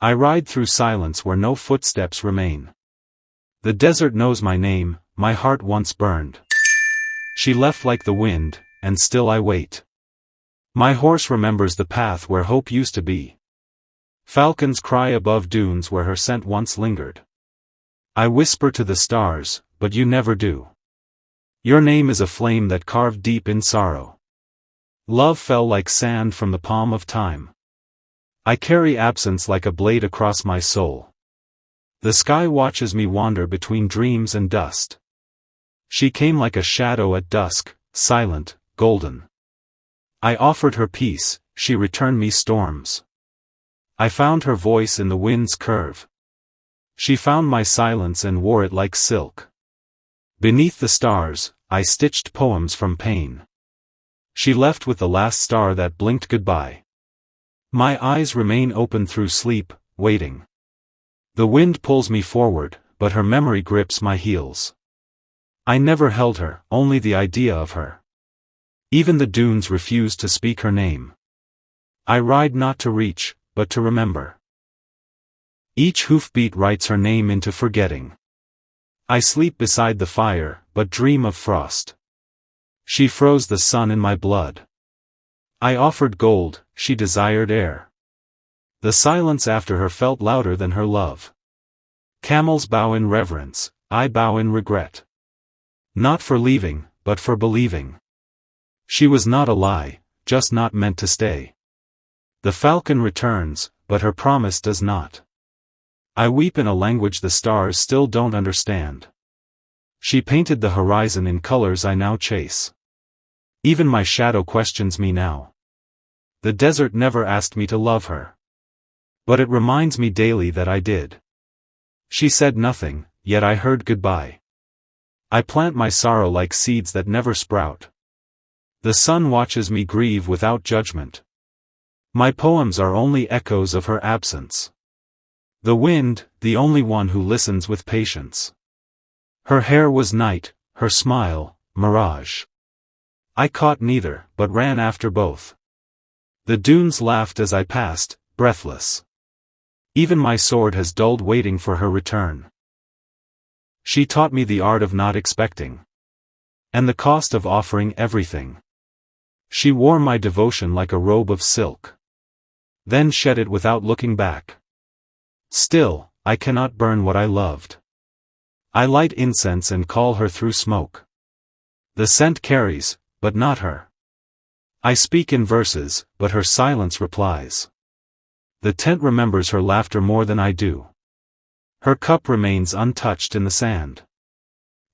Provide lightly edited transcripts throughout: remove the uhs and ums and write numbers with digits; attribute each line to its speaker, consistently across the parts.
Speaker 1: I ride through silence where no footsteps remain. The desert knows my name, my heart once burned. She left like the wind, and still I wait. My horse remembers the path where hope used to be. Falcons cry above dunes where her scent once lingered. I whisper to the stars, but you never do. Your name is a flame that carved deep in sorrow. Love fell like sand from the palm of time. I carry absence like a blade across my soul. The sky watches me wander between dreams and dust. She came like a shadow at dusk, silent, golden. I offered her peace, she returned me storms. I found her voice in the wind's curve. She found my silence and wore it like silk. Beneath the stars, I stitched poems from pain. She left with the last star that blinked goodbye. My eyes remain open through sleep, waiting. The wind pulls me forward, but her memory grips my heels. I never held her, only the idea of her. Even the dunes refuse to speak her name. I ride not to reach, but to remember. Each hoofbeat writes her name into forgetting. I sleep beside the fire, but dream of frost. She froze the sun in my blood. I offered gold, she desired air. The silence after her felt louder than her love. Camels bow in reverence, I bow in regret. Not for leaving, but for believing. She was not a lie, just not meant to stay. The falcon returns, but her promise does not. I weep in a language the stars still don't understand. She painted the horizon in colors I now chase. Even my shadow questions me now. The desert never asked me to love her. But it reminds me daily that I did. She said nothing, yet I heard goodbye. I plant my sorrow like seeds that never sprout. The sun watches me grieve without judgment. My poems are only echoes of her absence. The wind, the only one who listens with patience. Her hair was night, her smile, mirage. I caught neither, but ran after both. The dunes laughed as I passed, breathless. Even my sword has dulled waiting for her return. She taught me the art of not expecting. And the cost of offering everything. She wore my devotion like a robe of silk. Then shed it without looking back. Still, I cannot burn what I loved. I light incense and call her through smoke. The scent carries, but not her. I speak in verses, but her silence replies. The tent remembers her laughter more than I do. Her cup remains untouched in the sand.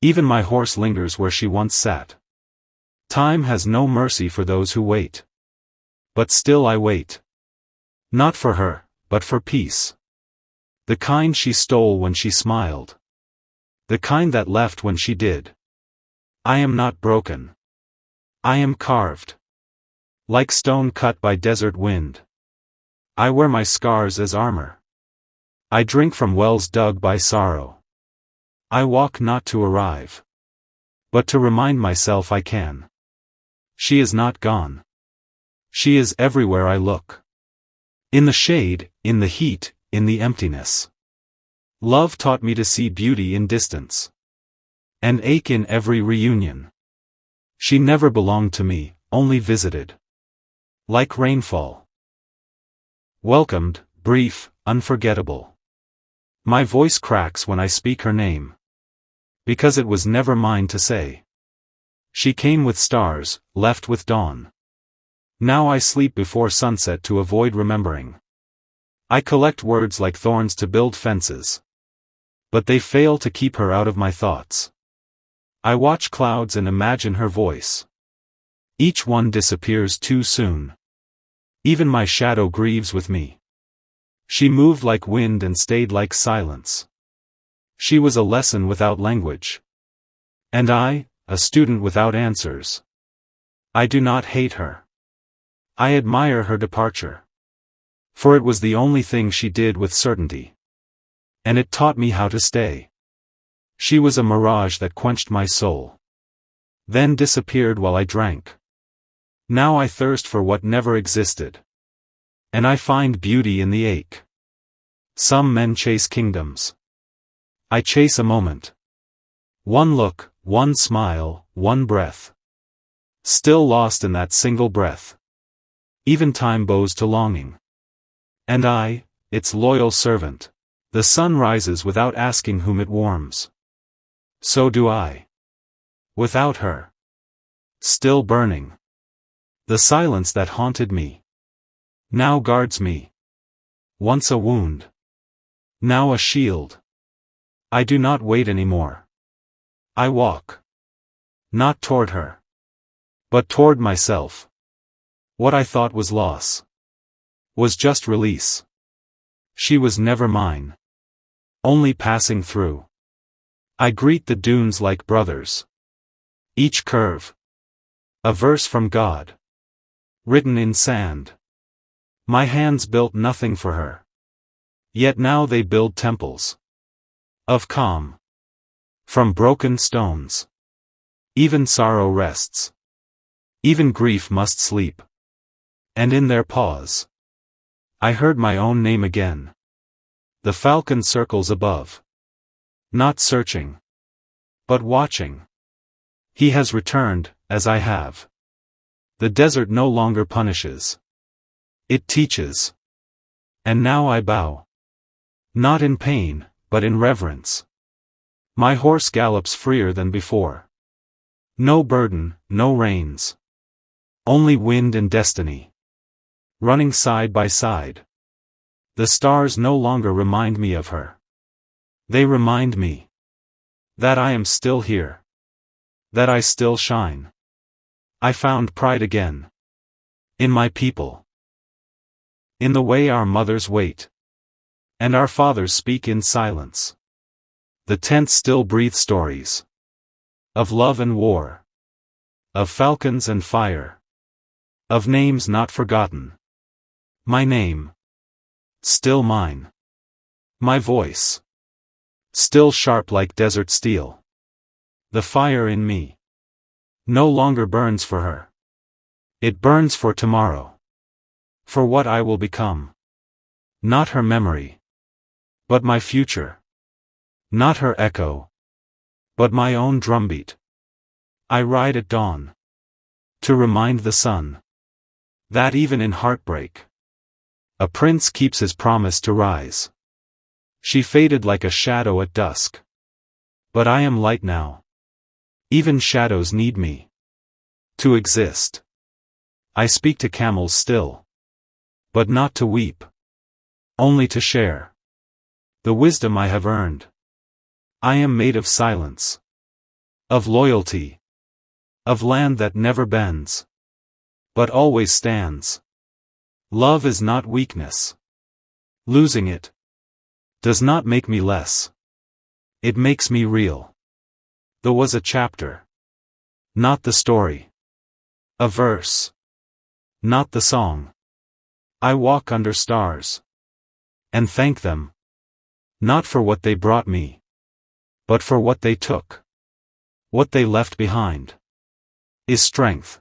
Speaker 1: Even my horse lingers where she once sat. Time has no mercy for those who wait. But still I wait. Not for her, but for peace. The kind she stole when she smiled. The kind that left when she did. I am not broken. I am carved. Like stone cut by desert wind. I wear my scars as armor. I drink from wells dug by sorrow. I walk not to arrive. But to remind myself I can. She is not gone. She is everywhere I look. In the shade, in the heat, in the emptiness. Love taught me to see beauty in distance. And ache in every reunion. She never belonged to me, only visited. Like rainfall. Welcomed, brief, unforgettable. My voice cracks when I speak her name. Because it was never mine to say. She came with stars, left with dawn. Now I sleep before sunset to avoid remembering. I collect words like thorns to build fences. But they fail to keep her out of my thoughts. I watch clouds and imagine her voice. Each one disappears too soon. Even my shadow grieves with me. She moved like wind and stayed like silence. She was a lesson without language. And I, a student without answers. I do not hate her. I admire her departure. For it was the only thing she did with certainty. And it taught me how to stay. She was a mirage that quenched my soul. Then disappeared while I drank. Now I thirst for what never existed. And I find beauty in the ache. Some men chase kingdoms. I chase a moment. One look, one smile, one breath. Still lost in that single breath. Even time bows to longing. And I, its loyal servant. The sun rises without asking whom it warms. So do I. Without her. Still burning. The silence that haunted me now guards me. Once a wound. Now a shield. I do not wait anymore. I walk. Not toward her. But toward myself. What I thought was loss was just release. She was never mine. Only passing through. I greet the dunes like brothers. Each curve. A verse from God. Written in sand. My hands built nothing for her. Yet now they build temples. Of calm. From broken stones. Even sorrow rests. Even grief must sleep. And in their pause, I heard my own name again. The falcon circles above. Not searching. But watching. He has returned, as I have. The desert no longer punishes. It teaches. And now I bow. Not in pain, but in reverence. My horse gallops freer than before. No burden, no reins. Only wind and destiny. Running side by side. The stars no longer remind me of her. They remind me that I am still here. That I still shine. I found pride again. In my people. In the way our mothers wait. And our fathers speak in silence. The tent still breathes stories. Of love and war. Of falcons and fire. Of names not forgotten. My name. Still mine. My voice. Still sharp like desert steel. The fire in me. No longer burns for her. It burns for tomorrow. For what I will become. Not her memory. But my future. Not her echo. But my own drumbeat. I ride at dawn. To remind the sun. That even in heartbreak. A prince keeps his promise to rise. She faded like a shadow at dusk. But I am light now. Even shadows need me. To exist. I speak to camels still. But not to weep. Only to share. The wisdom I have earned. I am made of silence. Of loyalty. Of land that never bends. But always stands. Love is not weakness. Losing it does not make me less. It makes me real. There was a chapter. Not the story. A verse. Not the song. I walk under stars. And thank them. Not for what they brought me. But for what they took. What they left behind. Is strength.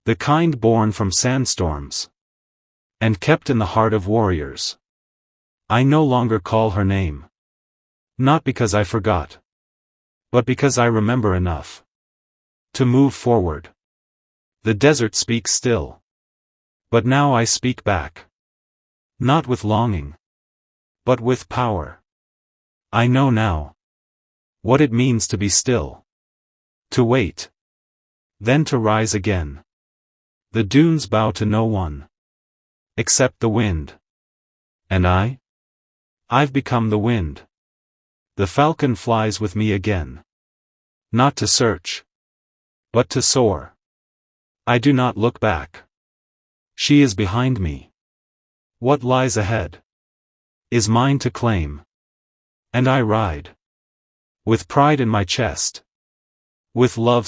Speaker 1: The kind born from sandstorms. And kept in the heart of warriors. I no longer call her name. Not because I forgot. But because I remember enough. To move forward. The desert speaks still. But now I speak back. Not with longing. But with power. I know now. What it means to be still. To wait. Then to rise again. The dunes bow to no one. Except the wind. And I've become the wind. The falcon flies with me again. Not to search. But to soar. I do not look back. She is behind me. What lies ahead is mine to claim. And I ride. With pride in my chest. With love